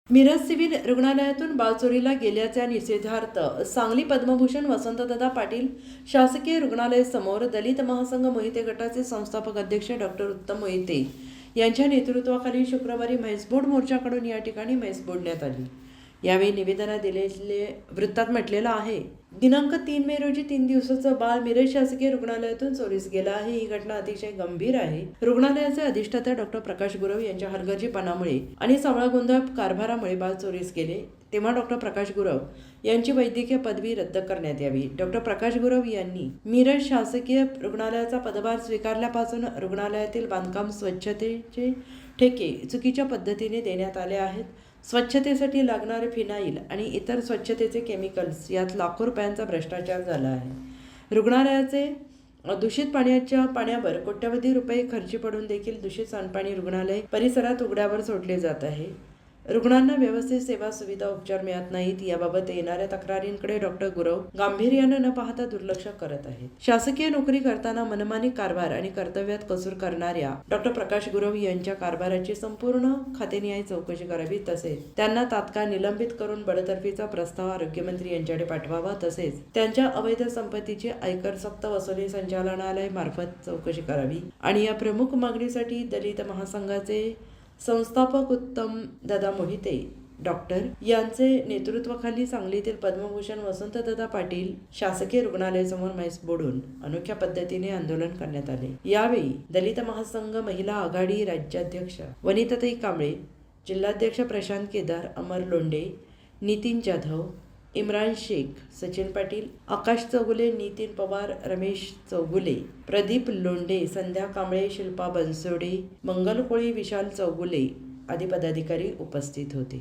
Miraj civil रुग्णालयातून बालचोरीला गेल्याच्या निषेधार्थ सांगली पद्मभूषण वसंतदादा पाटील शासकीय रुग्णालय समोर दलित महासंघ मोहिते गटाचे संस्थापक अध्यक्ष डॉक्टर उत्तम मोहिते यांच्या नेतृत्वाखाली शुक्रवारी म्हैसबोड मोर्चाकडून या ठिकाणी म्हैस बोडण्यात आली। यावेळी निवेदनात दिलेले वृत्तात म्हटलेलं आहे, दिनांक 3 मे रोजी 3 दिवसाचं बाळ मिरज शासकीय रुग्णालयातून चोरीस गेलं आहे। ही घटना अतिशय गंभीर आहे। रुग्णालयाचे अधिष्ठाता डॉक्टर प्रकाश गुरव यांच्या हलगर्जीपणामुळे आणि सावळा गोंधळ कारभारामुळे बाळ चोरीस गेले, तेव्हा डॉक्टर प्रकाश गुरव यांची वैद्यकीय पदवी रद्द करण्यात यावी। डॉक्टर प्रकाश गुरव यांनी मिरज शासकीय रुग्णालयाचा पदभार स्वीकारल्यापासून रुग्णालयातील बांधकाम स्वच्छतेचे ठेके चुकीच्या पद्धतीने देण्यात आले आहेत। स्वच्छतेसाठी लागणारे फिनाईल आणि इतर स्वच्छतेचे केमिकल्स यात लाखो रुपयांचा भ्रष्टाचार झाला आहे। रुग्णालयाचे दूषित पाण्यावर कोट्यवधी रुपये खर्ची पडून देखील दूषित सांडपाणी रुग्णालय परिसरात उघड्यावर सोडले जात आहे। रुग्णांना व्यवस्थित सेवा सुविधा उपचार मिळत नाहीत। याबाबत येणाऱ्या तक्रारींकडे डॉक्टर गुरव गांभीर्यानं न पाहता दुर्लक्ष करत आहेत। शासकीय नोकरी करताना मनमानी कारभार आणि कर्तव्यात कसूर करणाऱ्या डॉक्टर प्रकाश गुरव यांच्या कारभाराची संपूर्ण खातेनिहाय चौकशी करावी, तसेच त्यांना तात्काळ निलंबित करून बडतर्फीचा प्रस्ताव आरोग्यमंत्री यांच्याकडे पाठवावा, तसेच त्यांच्या अवैध संपत्तीची आयकर सक्त वसुली संचालनालय मार्फत चौकशी करावी। आणि या प्रमुख मागणीसाठी दलित महासंघाचे संस्थापक उत्तम दादा मोहिते डॉक्टर यांचे नेतृत्वाखाली सांगलीतील पद्मभूषण वसंतदादा पाटील शासकीय रुग्णालयासमोर म्हैस बोडून अनोख्या पद्धतीने आंदोलन करण्यात आले। यावेळी दलित महासंघ महिला आघाडी राज्याध्यक्ष वनिताताई कांबळे, जिल्हाध्यक्ष प्रशांत केदार, अमर लोंढे, नितीन जाधव, इम्रान शेख, सचिन पाटील, आकाश चौगुले, नितीन पवार, रमेश चौगुले, प्रदीप लोंढे, संध्या कांबळे, शिल्पा बनसोडे, मंगल कोळी, विशाल चौगुले आदी पदाधिकारी उपस्थित होते।